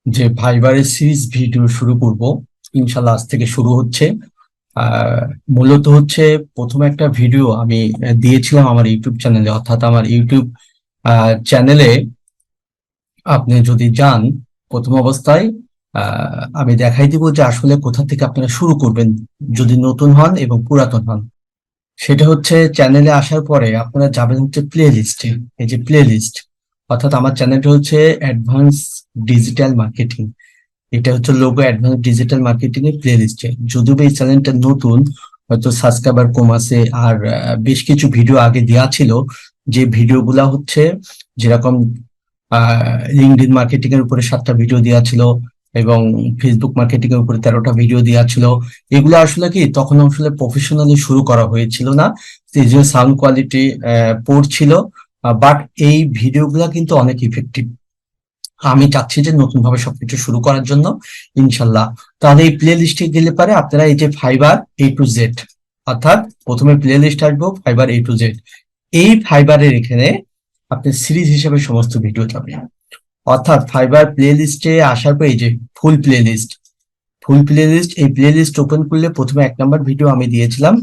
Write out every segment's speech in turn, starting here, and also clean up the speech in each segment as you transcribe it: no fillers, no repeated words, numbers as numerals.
যে ফাইবারের series video শুরু করব, ইনশাল্লাহ আজ থেকে শুরু হচ্ছে। মূলত হচ্ছে প্রথম একটা ভিডিও আমি দিয়েছিলাম আমার ইউটিউব চ্যানেলে, অর্থাৎ আমার ইউটিউব চ্যানেলে আপনি যদি যান, প্রথম অবস্থায় আমি দেখাই দিব যে আসলে কোথা থেকে আপনারা শুরু করবেন যদি নতুন হন এবং পুরাতন হন। সেটা হচ্ছে চ্যানেলে আসার পরে আপনারা যাবেন হচ্ছে প্লে লিস্টে। এই যে প্লে লিস্ট, অর্থাৎ আমার চ্যানেলটা হচ্ছে অ্যাডভান্স ডিজিটাল মার্কেটিং। এটা হচ্ছে লোগো অ্যাডভান্স ডিজিটাল মার্কেটিং এর প্লে লিস্টে। যদিও বা এই চ্যানেলটা নতুন, হয়তো সাবস্ক্রাইবার কম আছে, আর বেশ কিছু ভিডিও আগে দেওয়া ছিল, যে ভিডিওগুলা হচ্ছে যেরকম লিঙ্কডইন মার্কেটিং এর উপরে 7টা ভিডিও দেওয়া ছিল এবং ফেসবুক মার্কেটিং এর উপরে 13টা ভিডিও দেওয়া ছিল। এগুলো আসলে কি তখন আসলে প্রফেশনালি শুরু করা হয়েছিল না, এই জন্য সাউন্ড কোয়ালিটি পোর ছিল। বাট এই ভিডিওগুলা কিন্তু অনেক ইফেক্টিভ। আমি চাচ্ছি যে নতুন ভাবে সবকিছু শুরু করার জন্য, ইনশাল্লাহ। তাহলে এই প্লে লিস্টে গেলে পারে আপনারা এই যে ফাইবার A to Z, অর্থাৎ প্রথমে প্লে লিস্ট আসবো ফাইবার A to Z। এই ফাইবারের এখানে আপনি সিরিজ হিসেবে সমস্ত ভিডিও যাবে, অর্থাৎ ফাইবার প্লে লিস্টে আসার পর এই যে ফুল প্লে লিস্ট, ফুল প্লে লিস্ট, এই প্লে লিস্ট ওপেন করলে প্রথমে 1 নম্বর ভিডিও আমি দিয়েছিলাম,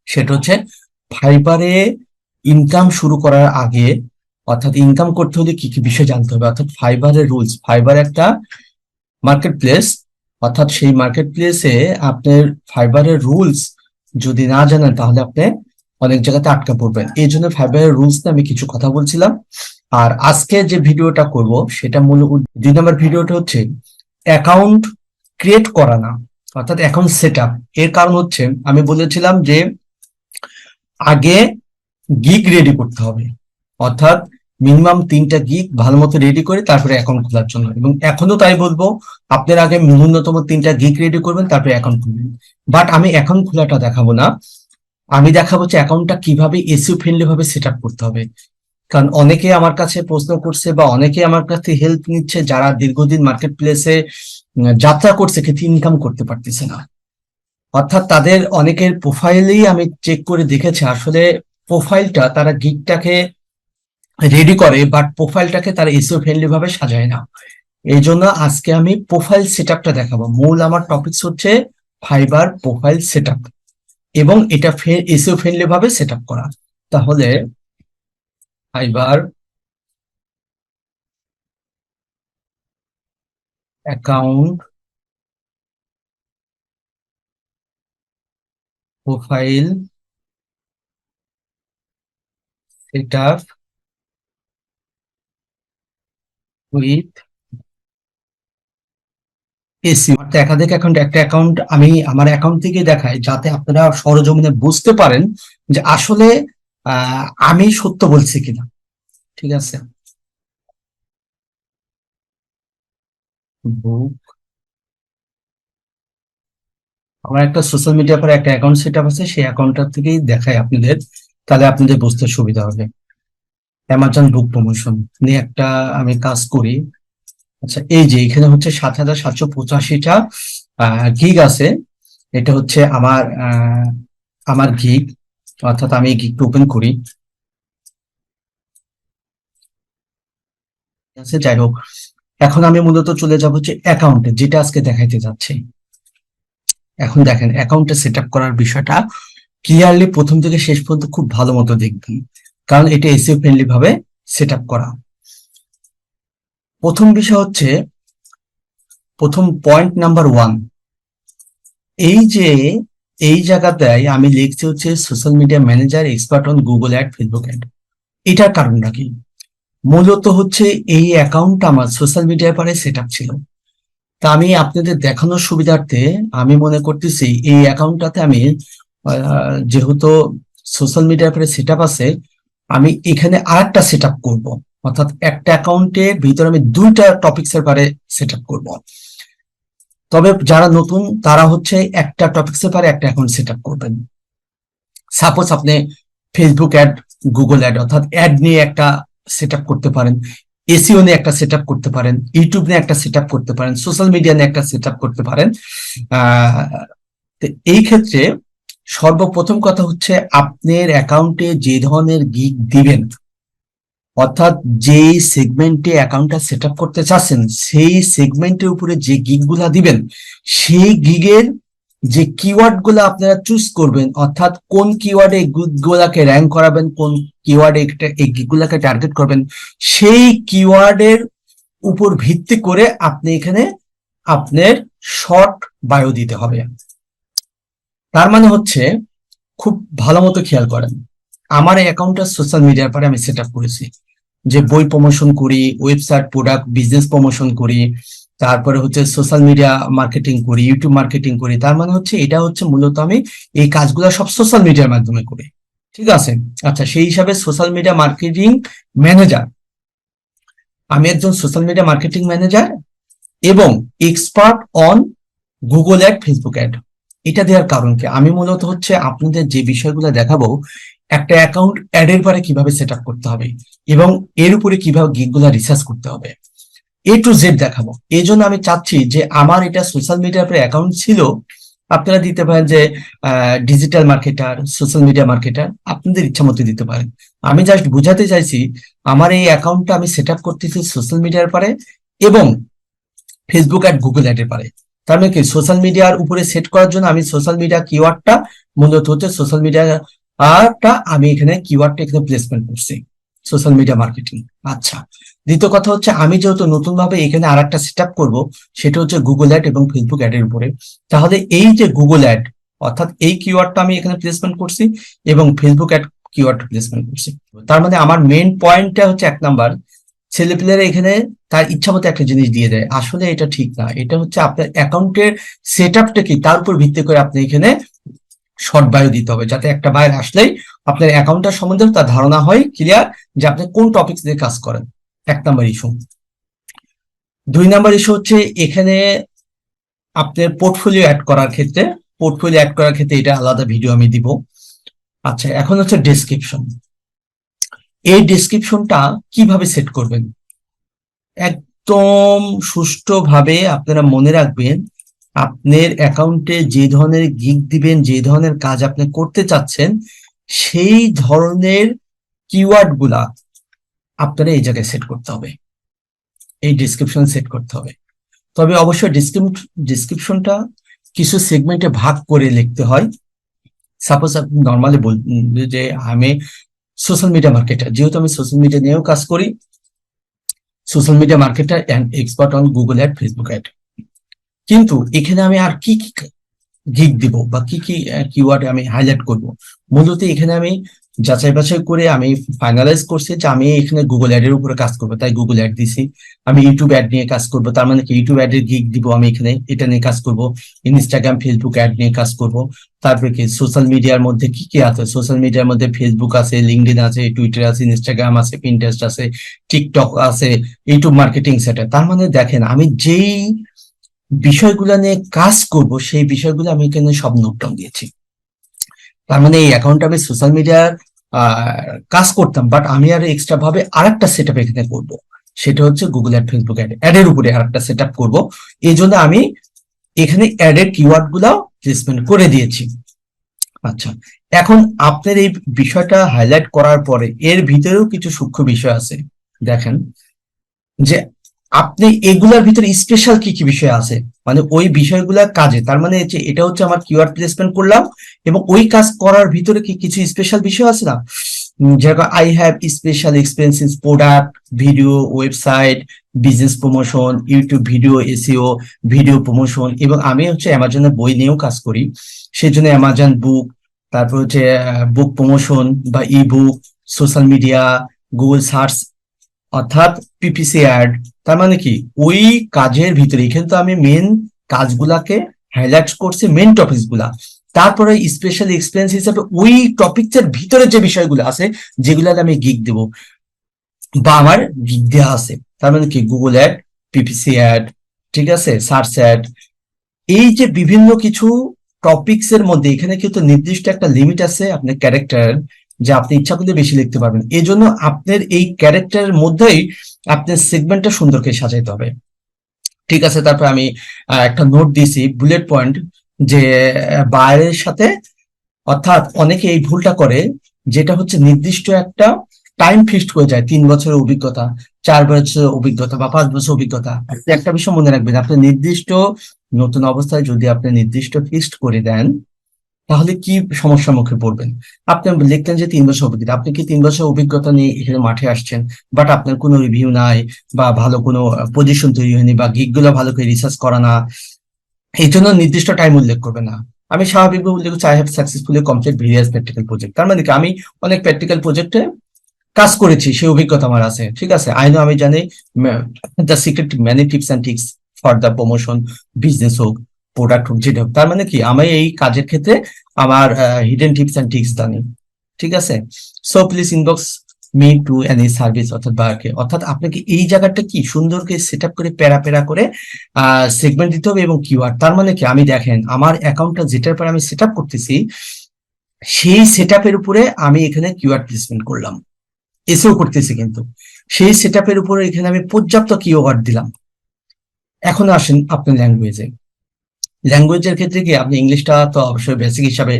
সেটা হচ্ছে ফাইবারে ইনকাম শুরু করার আগে, অর্থাৎ ইনকাম করতে হলে কি কি বিষয় জানতে হবে, অর্থাৎ ফাইবারের রুলস। ফাইবার একটা মার্কেট প্লেস, অর্থাৎ সেই মার্কেট প্লেসে আপনার ফাইবারের রুলস যদি না জানেন তাহলে আপনি অনেক জায়গাতে আটকা পড়বেন। এই জন্য ফাইবারের রুলস নিয়ে আমি কিছু কথা বলছিলাম। আর আজকে যে ভিডিওটা করব সেটা মূল 2 নম্বর ভিডিওটা হচ্ছে অ্যাকাউন্ট ক্রিয়েট করা না, অর্থাৎ অ্যাকাউন্ট সেট আপ। এর কারণ হচ্ছে আমি বলেছিলাম যে আগে গিগ রেডি করতে হবে, অর্থাৎ মিনিমাম 3টা গিগ ভালো মতো রেডি করে তারপরে অ্যাকাউন্ট খোলার জন্য। এবং এখনো তাই বলবো, আপনার আগে ন্যূনতম 3টা গিগ রেডি করবেন, তারপরে অ্যাকাউন্ট খুলবেন। বাট আমি অ্যাকাউন্ট খোলাটা দেখাবো না, আমি দেখাবো যে অ্যাকাউন্টটা কিভাবে এসইও ফ্রেন্ডলি ভাবে সেট আপ করতে হবে। কারণ অনেকে আমার কাছে প্রশ্ন করছে বা অনেকে আমার কাছে হেল্প নিচ্ছে যারা দীর্ঘদিন মার্কেট প্লেসে যাত্রা করছে কিন্তু ইনকাম করতে পারতেছে না। অর্থাৎ তাদের অনেকের প্রোফাইলেই আমি চেক করে দেখেছি, আসলে প্রোফাইলটা তারা গিগটাকে রেডি করে বাট প্রোফাইলটাকে তারা এসইও ফ্রেন্ডলি ভাবে সাজায় না। এই জন্য আজকে আমি প্রোফাইল সেটআপটা দেখাবো। মূল আমার টপিকস হচ্ছে ফাইবার প্রোফাইল সেটআপ এবং এটা এসইও ফ্রেন্ডলি ভাবে সেটআপ করা। তাহলে fibre account profile setup with SEO. অর্থাৎ একাধিক অ্যাকাউন্ট, একটা অ্যাকাউন্ট আমি আমার অ্যাকাউন্ট থেকে দেখাই যাতে আপনারা সরজমিনে বুঝতে পারেন যে আসলে আমি সত্য বলছি কিনা। ঠিক আছে, বুক, আমার একটা সোশ্যাল মিডিয়া পরে একটা অ্যাকাউন্ট সেট আপ আছে, সেই অ্যাকাউন্টটা থেকেই দেখাই আপনাদের, তাহলে আপনাদের বুঝতে সুবিধা হবে। অ্যামাজন বুক প্রমোশন নিয়ে একটা আমি কাজ করি। আচ্ছা, এই যে এখানে হচ্ছে 7,785টা গিগ আছে। এটা হচ্ছে আমার গিগ, অর্থাৎ আমি এই গিগটা ওপেন করি। ঠিক আছে, যাই হোক, এখন আমি মূলত চলে যাব হচ্ছে অ্যাকাউন্টে, যেটা আজকে দেখাইতে যাচ্ছি। এখন দেখেন অ্যাকাউন্টে সেট আপ করার বিষয়টা ক্লিয়ারলি প্রথম থেকে শেষ পর্যন্ত খুব ভালো মতো দেখবেন, কারণ এটা এসইও ফ্রেন্ডলি ভাবে সেট আপ করা। প্রথম বিষয় হচ্ছে, প্রথম পয়েন্ট নাম্বার 1, এই যে এই জায়গাটায় আমি লিখছি হচ্ছে social media manager expert on Google ad, Facebook ad. এটার কারণটা কি? মূলত হচ্ছে এই অ্যাকাউন্টটা আমার সোশ্যাল মিডিয়ার পরে সেট আপ ছিল। তা আমি আপনাদের দেখানোর সুবিধার্থে আমি মনে করতেছি এই অ্যাকাউন্টটাতে আমি যেহেতু সোশ্যাল মিডিয়ার পরে সেট আপ আছে, আমি এখানে আরেকটা সেট আপ করবো, অর্থাৎ একটা অ্যাকাউন্টের ভিতরে আমি 2টা টপিক্স এর পারে সেট আপ করবো। তবে যারা নতুন তারা হচ্ছে একটা টপিক্স এর পারে একটা অ্যাকাউন্ট সেট আপ করবেন। সাপোজ আপনি ফেসবুক অ্যাড, গুগল অ্যাড, অর্থাৎ অ্যাড নিয়ে একটা সেট আপ করতে পারেন, এসইও নিয়ে একটা সেট আপ করতে পারেন, ইউটিউব নিয়ে একটা সেট আপ করতে পারেন, সোশ্যাল মিডিয়া নিয়ে একটা সেট আপ করতে পারেন। আহ তো এই ক্ষেত্রে সর্বপ্রথম কথা হচ্ছে আপনার অ্যাকাউন্টে যে ধরনের গিগ দিবেন, অর্থাৎ যেই সেগমেন্টে অ্যাকাউন্টটা সেট আপ করতে চাচ্ছেন সেই সেগমেন্টের উপরে যে গিগ গুলা দিবেন, সেই গিগের যে কিওয়ার্ড গুলা আপনারা চুজ করবেন, অর্থাৎ কোন কিওয়ার্ডে এই গিগ গুলাকে র্যাঙ্ক করাবেন, কোন কিওয়ার্ডে এই গিগ গুলাকে টার্গেট করবেন, সেই কিওয়ার্ডের উপর ভিত্তি করে আপনি এখানে আপনার শর্ট বায়ো দিতে হবে। তার মানে হচ্ছে, খুব ভালো মতো খেয়াল করেন, আমার এই অ্যাকাউন্টটা সোশ্যাল মিডিয়ার পরে আমি সেট আপ করেছি, যে বই প্রমোশন করি, ওয়েবসাইট প্রোডাক্ট বিজনেস প্রমোশন করি, তারপরে হচ্ছে সোশ্যাল মিডিয়া মার্কেটিং করি, ইউটিউব মার্কেটিং করি। তার মানে হচ্ছে এটা হচ্ছে মূলত আমি এই কাজগুলো সব সোশ্যাল মিডিয়ার মাধ্যমে করি, ঠিক আছে। আচ্ছা, সেই হিসাবে সোশ্যাল মিডিয়া মার্কেটিং ম্যানেজার, আমি একজন সোশ্যাল মিডিয়া মার্কেটিং ম্যানেজার এবং expert on Google ad, Facebook ad. এটা দেওয়ার কারণ কি, আমি মূলত হচ্ছে আপনাদের যে বিষয়গুলো দেখাবো, একটা অ্যাকাউন্ট অ্যাড এর পরে কিভাবে সেট আপ করতে হবে এবং এর উপরে কিভাবে গিগগুলা রিসার্চ করতে হবে, এ টু জেড দেখাবো। এই জন্য আমি চাচ্ছি যে আমার এটা সোশ্যাল মিডিয়ার পরে অ্যাকাউন্ট ছিল, আপনারা দিতে পারেন যে digital marketer, social media marketer, আপনাদের ইচ্ছা মতো দিতে পারেন। আমি জাস্ট বুঝাতে চাইছি আমার এই অ্যাকাউন্টটা আমি সেট আপ করতেছি সোশ্যাল মিডিয়ার পরে এবং ফেসবুক অ্যাড, গুগল অ্যাড এর পারে। তার মানে কি, সোশ্যাল মিডিয়ার উপরে সেট করার জন্য আমি সোশ্যাল মিডিয়া কিওয়ার্ডটা মূলত হচ্ছে সোশ্যাল মিডিয়াটা আমি এখানে কিওয়ার্ডটা এখানে প্লেসমেন্ট করছি, সোশ্যাল মিডিয়া মার্কেটিং। আচ্ছা, দ্বিতীয় কথা হচ্ছে, আমি যেহেতু নতুন ভাবে এখানে আর একটা সেট আপ করবো, সেটা হচ্ছে গুগল অ্যাড এবং ফেসবুক অ্যাড এর উপরে। তাহলে এই যে গুগল অ্যাড, অর্থাৎ এই কিওয়ার্ডটা আমি এখানে প্লেসমেন্ট করছি এবং ফেসবুক অ্যাড কিওয়ার্ড প্লেসমেন্ট করছি। তার মানে আমার মেইন পয়েন্টটা হচ্ছে, এক নাম্বার, ছেলেপেলেরা এখানে তার ইচ্ছা মতো একটা জিনিস দিয়ে দেয়, আসলে এটা ঠিক না। এটা হচ্ছে আপনার অ্যাকাউন্টের সেট আপটা কি, তার উপর ভিত্তি করে আপনি এখানে শর্ট বায়ো দিতে হবে, যাতে একটা বায়ার আসলেই আপনার অ্যাকাউন্টটা সম্বন্ধে তার ধারণা হয় ক্লিয়ার, যে আপনি কোন টপিকস নিয়ে কাজ করেন। এক নাম্বার ইস্যু। দুই নাম্বার ইস্যু হচ্ছে, এখানে আপনার পোর্টফোলিও অ্যাড করার ক্ষেত্রে, এটা আলাদা ভিডিও আমি দিব। আচ্ছা, এখন হচ্ছে ডেসক্রিপশন। এই ডেসক্রিপশনটা কিভাবে সেট করবেন, একদম সুষ্ঠুভাবে আপনারা মনে রাখবেন, আপনার অ্যাকাউন্টে যে ধরনের গিগ দিবেন, যে ধরনের কাজ আপনি করতে চাচ্ছেন, সেই ধরনের কিওয়ার্ড গুলা আপনারা এই জায়গায় সেট করতে হবে, এই ডিসক্রিপশন সেট করতে হবে। তবে অবশ্যই ডিসক্রিপশনটা কিছু সেগমেন্টে ভাগ করে লিখতে হয়। সাপোজ আপনি নর্মালি বলবেন যে আমি সোশ্যাল মিডিয়া মার্কেটার, যেহেতু আমি সোশ্যাল মিডিয়া নিয়েও কাজ করি, social media marketer and expert on Google ad, Facebook ad. কিন্তু এখানে আমি আর কি কি গিগ দিব বা কি কি কিওয়ার্ড আমি হাইলাইট করব, মূলত এখানে আমি যাচাই বাছাই করে আমি ফাইনালাইজ করছি যে আমি এখানে গুগল অ্যাড এর উপরে কাজ করবো, তাই গুগল অ্যাড দিছি। আমি ইউটিউব অ্যাড নিয়ে কাজ করব, তার মানে কি ইউটিউব অ্যাড এর গিগ দিব আমি এখানে, এটা নিয়ে কাজ করব। ইনস্টাগ্রাম, ফেসবুক অ্যাড নিয়ে কাজ করব। তারপরে কি সোশ্যাল মিডিয়ার মধ্যে কি কি আছে, সোশ্যাল মিডিয়ার মধ্যে ফেসবুক আছে, লিঙ্কডইন আছে, টুইটার আছে, ইনস্টাগ্রাম আছে, পিন্টারেস্ট আছে, টিকটক আছে, ইউটিউব মার্কেটিং সেটা। তার মানে দেখেন, আমি যেই বিষয়গুলো নিয়ে কাজ করব সেই বিষয়গুলো আমি এখানে সব নোট ডাউন দিয়েছি। তার মানে এই অ্যাকাউন্টে আমি সোশ্যাল মিডিয়ার কাজ করতাম, বাট আমি আর এক্সট্রা ভাবে আরেকটা সেট আপ এখানে করবো, সেটা হচ্ছে গুগল অ্যাড, ফেসবুক অ্যাড এর উপরে আরেকটা সেট আপ করবো। এই জন্য আমি এখানে অ্যাড এর কিওয়ার্ড গুলাও প্লেসমেন্ট করে দিয়েছি। আচ্ছা, এখন আপনার এই বিষয়টা হাইলাইট করার পরে এর ভিতরেও কিছু সূক্ষ্ম বিষয় আছে। দেখেন যে আপনি এগুলার ভিতরে স্পেশাল কি কি বিষয় আছে, মানে ওই বিষয়গুলা কাজে, তার মানে এটা হচ্ছে আমার কিওয়ার্ড প্লেসমেন্ট করলাম এবং ওই কাজ করার ভিতরে কি কিছু স্পেশাল বিষয় আছে না, যেরকম I have special experience in product, video, website, business promotion, YouTube video, SEO, video promotion, এবং আমি হচ্ছে অ্যামাজনের বই নিয়েও কাজ করি, সেই জন্য অ্যামাজন বুক, তারপর হচ্ছে বুক প্রমোশন বা ই বুক, সোশ্যাল মিডিয়া, গুগল সার্চ, অর্থাৎ পিপিসি অ্যাড। তার মানে কি, ওই কাজের ভিতরে এখানে তো আমি মেন কাজগুলাকে হাইলাইট করছি, মেন টপিকস গুলা। তারপরে স্পেশাল এক্সপিরিয়েন্স হিসেবে ওই টপিকস এর ভিতরে যে বিষয়গুলো আছে, যেগুলাতে আমি গিগ দেব বা আমার গিগ দেওয়া আছে। তার মানে কি, গুগল অ্যাড, পিপিসি অ্যাড, ঠিক আছে, সার্চ অ্যাড, এই যে বিভিন্ন কিছু টপিকস এর মধ্যে এখানে কিন্তু নির্দিষ্ট একটা লিমিট আছে আপনার ক্যারেক্টার, যে আপনি ইচ্ছা করলে বেশি লিখতে পারবেন। এই জন্য আপনার এই ক্যারেক্টারের মধ্যেই আপনার সেগমেন্টটা সুন্দর করে সাজাইতে হবে, ঠিক আছে। তারপর আমি একটা নোট দিয়েছি, বুলেট পয়েন্ট, যে বায়ারের সাথে, অর্থাৎ অনেকে এই ভুলটা করে, যেটা হচ্ছে নির্দিষ্ট একটা টাইম ফিক্সড হয়ে যায়, 3 বছরের অভিজ্ঞতা, 4 বছরের অভিজ্ঞতা বা 5 বছর অভিজ্ঞতা। একটা বিষয় মনে রাখবেন, আপনি নির্দিষ্ট নতুন অবস্থায় যদি আপনি নির্দিষ্ট ফিক্সড করে দেন, তাহলে কি সমস্যার মুখে পড়বেন? আপনি লিখতেন যে 3 বছর অভিজ্ঞতা, আপনি কি 3 বছর অভিজ্ঞতা নিয়ে এখানে মাঠে আসছেন, বাট আপনার কোনো রিভিউ নাই, বা ভালো কোনো পজিশন তৈরি হয়নি, বা গিগ গুলো ভালো করে রিসার্চ করা না, এই জন্য নির্দিষ্ট টাইম উল্লেখ করবে না। আমি স্বাভাবিকভাবে উল্লেখ করছি, I have successfully complete various practical project. তার মানে কি আমি অনেক প্র্যাকটিক্যাল প্রজেক্টে কাজ করেছি, সেই অভিজ্ঞতা আমার আছে, ঠিক আছে। আমি জানি the secret many tips and tricks for the promotion, business হোক, প্রোডাক্ট হোক, যেটা হোক। তার মানে কি আমি এই কাজের ক্ষেত্রে আমার হিডেন টিপস অ্যান্ড ট্রিক্স জানি, ঠিক আছে। So please inbox me to any service, অর্থাৎ বায়ারকে, অর্থাৎ আপনাকে এই জায়গাটা কি সুন্দর করে সেট আপ করে প্যারা প্যারা করে সেগমেন্ট দিতে হবে এবং কিওয়ার্ড। তার মানে কি আমি দেখেন আমার অ্যাকাউন্টটা যেটার পর আমি সেট আপ করতেছি, সেই সেট আপের উপরে আমি এখানে কিওয়ার্ড প্লেসমেন্ট করলাম, এসেও করতেছি, কিন্তু সেই সেট আপের উপরে এখানে আমি পর্যাপ্ত কিওয়ার্ড দিলাম। এখন আসেন আপনার ল্যাঙ্গুয়েজে। ল্যাঙ্গুয়েজের ক্ষেত্রে কি আপনি ইংলিশটা তো অবশ্যই বেসিক হিসাবে,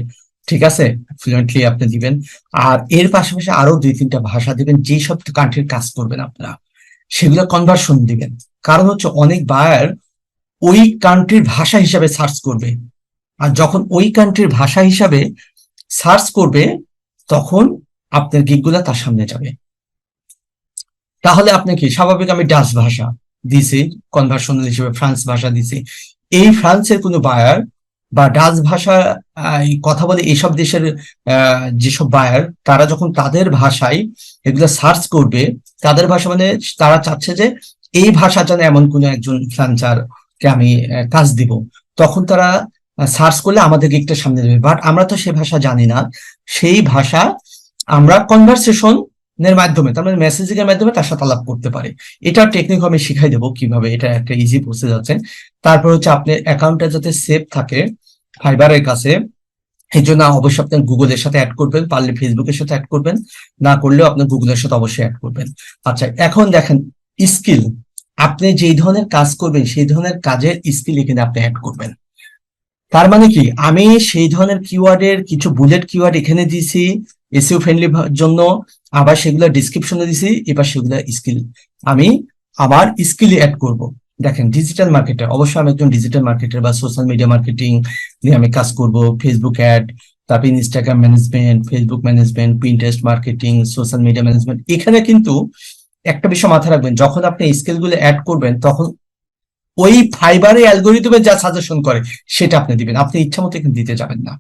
ঠিক আছে, ফ্লুয়েন্টলি আপনি দিবেন। আর এর পাশাপাশি আরো 2-3টা ভাষা দিবেন, যে সব কান্ট্রির কাজ করবেন আপনারা সেগুলো কনভার্সন দিবেন। কারণ হচ্ছে অনেক বায়ার ওই কান্ট্রির ভাষা হিসাবে সার্চ করবে, আর যখন ওই কান্ট্রির ভাষা হিসাবে সার্চ করবে, তখন আপনার গিগগুলা তার সামনে যাবে। তাহলে আপনি কি স্বাভাবিক, আমি ডাচ ভাষা দিছি কনভার্সনাল হিসেবে, ফ্রান্স ভাষা দিছি, এই ফ্রান্সের কোনো বায়ার বা ডাচ ভাষা কথা বলে এইসব দেশের যেসব বায়ার, তারা যখন তাদের ভাষায় এগুলো সার্চ করবে, তাদের ভাষা মানে তারা চাচ্ছে যে এই ভাষা জানে এমন কোনো একজন ফ্রান্সারকে আমি কাজ দিব, তখন তারা সার্চ করলে আমাদের গিগটা সামনে দেবে। বাট আমরা তো সে ভাষা জানি না, সেই ভাষা আমরা কনভারসেশন এর মাধ্যমে, তার মানে মেসেজিং এর মাধ্যমে তার সাথে আলাপ করতে পারে। এটা টেকনিক আমি শিখাই দেবো কিভাবে, এটা একটা ইজি প্রসেস আছে। তারপর হচ্ছে আপনার অ্যাকাউন্টটা যাতে সেভ থাকে ফাইবারের কাছে, এই জন্য অবশ্যই আপনার গুগলের সাথে অ্যাড করবেন, পারলে ফেসবুকের সাথে অ্যাড করবেন, না করলেও আপনার গুগলের সাথে অবশ্যই অ্যাড করবেন। আচ্ছা, এখন দেখেন স্কিল, আপনি যেই ধরনের কাজ করবেন সেই ধরনের কাজের স্কিল এখানে আপনি অ্যাড করবেন। তার মানে কি আমি সেই ধরনের কিওয়ার্ডের কিছু বুলেট কিওয়ার্ড এখানে দিয়েছি এসইও ফ্রেন্ডলি জন্য, আবার সেগুলো ডিসক্রিপশনে দিছি, এবার সেগুলো স্কিল আমি আমার স্কিল অ্যাড করব। দেখেন ডিজিটাল মার্কেটার, অবশ্যই আমি একজন ডিজিটাল মার্কেটার বা সোশ্যাল মিডিয়া মার্কেটিং নিয়ে আমি কাজ করব, ফেসবুক অ্যাড, তারপর Instagram management, Facebook management, Pinterest marketing, social media management. এখানে কিন্তু একটা বিষয় মাথায় রাখবেন, যখন আপনি স্কিল গুলো অ্যাড করবেন, তখন ওই ফাইবারে অ্যালগোরিদমে যা সাজেশন করে সেটা আপনি দিবেন, আপনি ইচ্ছা মতো এখানে দিতে যাবেন না।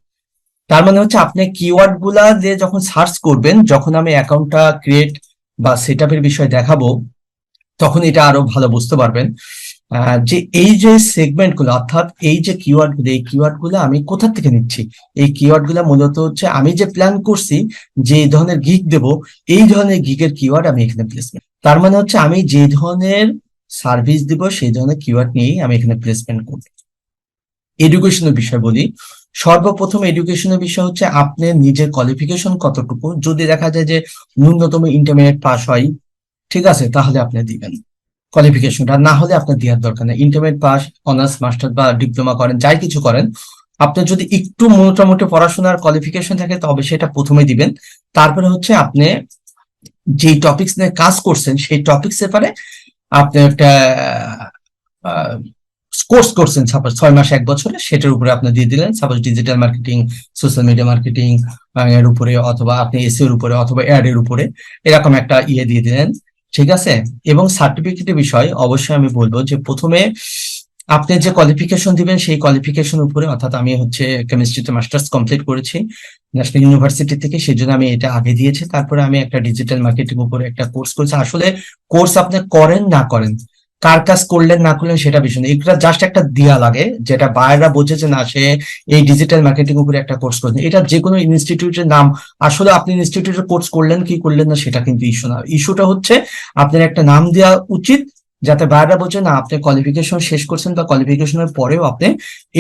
তার মানে হচ্ছে আপনি কিওয়ার্ড গুলা দিয়ে যখন সার্চ করবেন, যখন আমি অ্যাকাউন্টটা ক্রিয়েট বা সেট আপের বিষয় দেখাবো, তখন এটা আরো ভালো বুঝতে পারবেন যে এই যে সেগমেন্ট গুলো, অর্থাৎ এই যে কিওয়ার্ড গুলো, এই কিওয়ার্ড গুলো আমি কোথা থেকে নিচ্ছি। এই কিওয়ার্ড গুলো মূলত হচ্ছে আমি যে প্ল্যান করছি যে এই ধরনের গিগ দেব, এই ধরনের গিগের কিওয়ার্ড আমি এখানে প্লেসমেন্ট। তার মানে হচ্ছে আমি যে ধরনের সার্ভিস দিব সেই ধরনের কিওয়ার্ড নিয়েই আমি এখানে প্লেসমেন্ট করব। এডুকেশনের বিষয় বলি, সর্বপ্রথম এডুকেশনের বিষয় হচ্ছে আপনার নিজের কোয়ালিফিকেশন কতটুকু। যদি দেখা যায় যে ন্যূনতম ইন্টারমিডিয়েট পাস হয়, ঠিক আছে, তাহলে আপনি দিবেন কোয়ালিফিকেশনটা, না হলে আপনার দেওয়ার দরকার নেই। ইন্টারমিডিয়েট পাস, অনার্স, মাস্টার বা ডিপ্লোমা করেন, যাই কিছু করেন, আপনার যদি একটু মোটামুটি পড়াশোনার কোয়ালিফিকেশন থাকে তবে সেটা প্রথমে দিবেন। তারপরে হচ্ছে আপনি যেই টপিকস নিয়ে কাজ করছেন সেই টপিক্স এর আপনি একটা কোর্স করছেন, সাপোজ 6 মাস 1 বছরে, সেটার উপরে আপনি দিয়ে দিলেন, suppose digital marketing, social media marketing এর উপরে, অথবা আপনি এসইও এর উপরে, অথবা অ্যাড এর উপরে, এরকম একটা ইয়ে দিয়ে দিলেন, ঠিক আছে। এবং সার্টিফিকেটের বিষয় অবশ্যই আমি বলবো যে প্রথমে আপনি যে কোয়ালিফিকেশন দিবেন সেই কোয়ালিফিকেশন উপরে, অর্থাৎ আমি হচ্ছে কেমিস্ট্রিতে মাস্টার্স কমপ্লিট করেছি ন্যাশনাল ইউনিভার্সিটি থেকে, সেই জন্য আমি এটা আগে দিয়েছি। তারপরে আমি একটা ডিজিটাল মার্কেটিং উপরে একটা কোর্স করেছি। আসলে কোর্স আপনি করেন না করেন, কার কাজ করলেন না করলেন সেটা বিষয় না, এটা জাস্ট একটা দিয়া লাগে, যেটা বায়াররা বোঝে যে না, সে এই ডিজিটাল মার্কেটিং উপরে একটা কোর্স করেছে। এটা যে কোনো ইনস্টিটিউটের নাম, আসলে আপনি ইনস্টিটিউটের কোর্স করলেন কি করলেন না সেটা কিন্তু ইস্যু না। ইস্যুটা হচ্ছে আপনার একটা নাম দেওয়া উচিত, যাতে বায়াররা বোঝে না আপনি কোয়ালিফিকেশন শেষ করছেন, বা কোয়ালিফিকেশনের পরেও আপনি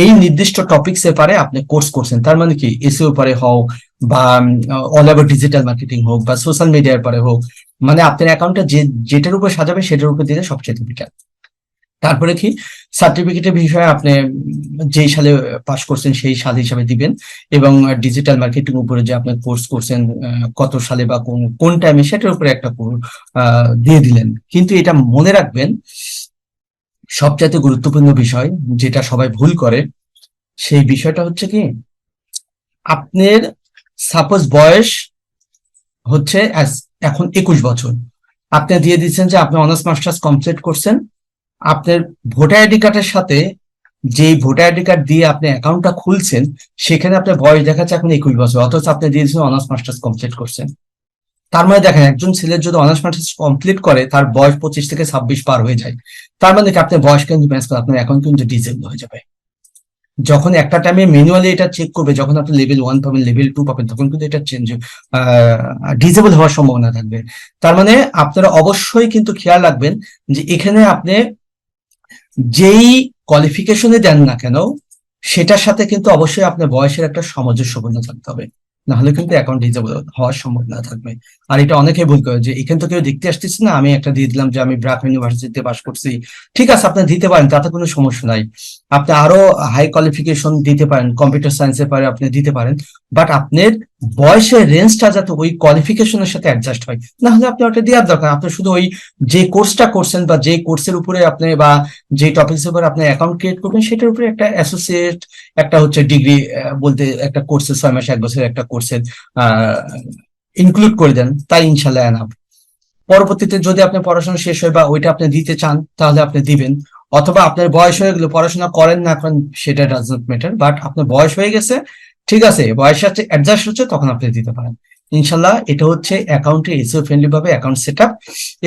এই নির্দিষ্ট টপিকস এর পারে আপনি কোর্স করছেন। তার মানে কি এসইও পরে হোক, বা অল ওভার ডিজিটাল মার্কেটিং হোক, বা সোশ্যাল মিডিয়ার পরে হোক, মানে আপনার অ্যাকাউন্টটা যেটার উপর সাজাবে সেটার উপর দিলে সবচেয়ে বেটার। তারপরে কি, সার্টিফিকেটের বিষয়ে আপনি যেই সালে পাশ করছেন সেই সাল হিসাবে দিবেন, এবং ডিজিটাল মার্কেটিং উপরে যে আপনি কোর্স করছেন কত সালে বা কোন কোন টাইমে, সেটার উপরে একটা দিয়ে দিলেন। কিন্তু এটা মনে রাখবেন, সবচাইতে গুরুত্বপূর্ণ বিষয় যেটা সবাই ভুল করে, সেই বিষয়টা হচ্ছে কি, আপনার সাপোজ বয়স হচ্ছে এখন 21 বছর, আপনি দিয়ে দিচ্ছেন যে আপনি অনার্স মাস্টার্স কমপ্লিট করছেন, আপনার ভোটার আইডি কার্ডের সাথে যে ভোটার আইডি কার্ড দিয়ে আপনি অ্যাকাউন্টটা খুলছেন, সেখানে আপনার বয়স দেখাচ্ছে এখন 21 বছর, অথচ আপনি দিয়েছেন অনার্স মাস্টার্স কমপ্লিট করছেন। তার মানে দেখেন, একজন ছেলের যদি অনার্স মাস্টার্স কমপ্লিট করে, তার বয়স 25 থেকে 26 পার হয়ে যায়। তার মানে কি, আপনার বয়স কিন্তু ম্যাচ করে, আপনার অ্যাকাউন্ট কিন্তু ডিসেবল হয়ে যাবে। যখন একটা টাইমে ম্যানুয়ালি এটা চেক করবে, যখন আপনি লেভেল 1 পাবেন, লেভেল 2 পাবেন, তখন কিন্তু এটা চেঞ্জ ডিসেবল হওয়ার সম্ভাবনা থাকবে। তার মানে আপনারা অবশ্যই কিন্তু খেয়াল রাখবেন যে এখানে আপনি যেই কোয়ালিফিকেশনে দেন না কেন, সেটার সাথে কিন্তু অবশ্যই আপনার বয়সের একটা সামঞ্জস্যপূর্ণ থাকতে হবে, না হলে কিন্তু অ্যাকাউন্ট ডিসেবল হওয়ার সম্ভাবনা থাকবে। আর এটা অনেকেই ভুল করে, যে এখান থেকে কেউ দেখতে আসতেছে না, আমি একটা দিয়ে দিলাম যে আমি ব্রাক ইউনিভার্সিটিতে পাস করছি। ঠিক আছে, আপনি দিতে পারেন, তাতে কোনো সমস্যা নাই। আপনি আরো হাই কোয়ালিফিকেশন দিতে পারেন, কম্পিউটার সায়েন্সের পারে আপনি দিতে পারেন, বাট আপনার বয়সের রেঞ্জটা যাতে ওই কোয়ালিফিকেশনের সাথে অ্যাডজাস্ট হয়, না হলে আপনি ওটা দেওয়ার দরকার। আপনি শুধু ওই যে কোর্সটা করছেন বা যে কোর্সের উপরে আপনি বা যে টপিকস উপর আপনি অ্যাকাউন্ট ক্রিয়েট করবেন, সেটার উপরে একটা অ্যাসোসিয়েট, একটা হচ্ছে ডিগ্রি বলতে একটা কোর্সের 6 মাস 1 বছর একটা কোর্সের ইনক্লুড করে দেন, তাই ইনশাল্লাহ এনাফ। পরবর্তীতে যদি আপনার পড়াশোনা শেষ হয় বা ওইটা আপনি দিতে চান, তাহলে আপনি দিবেন। অথবা আপনার বয়স হয়ে গেলে, পড়াশোনা করেন না এখন, সেটা ডাজ নট ম্যাটার, বাট আপনার বয়স হয়ে গেছে, ঠিক আছে, বয়সের সাথে অ্যাডজাস্ট হচ্ছে, তখন আপনি দিতে পারেন। ইনশাল্লাহ এটা হচ্ছে অ্যাকাউন্টে এসইও ফ্রেন্ডলি ভাবে অ্যাকাউন্ট সেট আপ।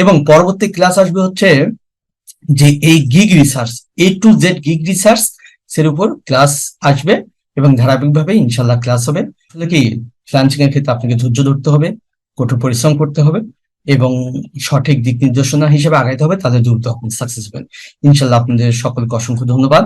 এবং পরবর্তী ক্লাস আসবে হচ্ছে যে এই gig research, A to Z gig research এর উপর ক্লাস আসবে, এবং ধারাবাহিকভাবে ইনশাল্লাহ ক্লাস হবে। আসলে কি, ফ্রিল্যান্সিং এর ক্ষেত্রে আপনাকে ধৈর্য ধরতে হবে, কঠোর পরিশ্রম করতে হবে, এবং সঠিক দিক নির্দেশনা হিসেবে আগাইতে হবে, তাহলে দ্রুত আপনি সাকসেস হবেন। ইনশাল্লাহ আপনাদের সকলকে অসংখ্য ধন্যবাদ।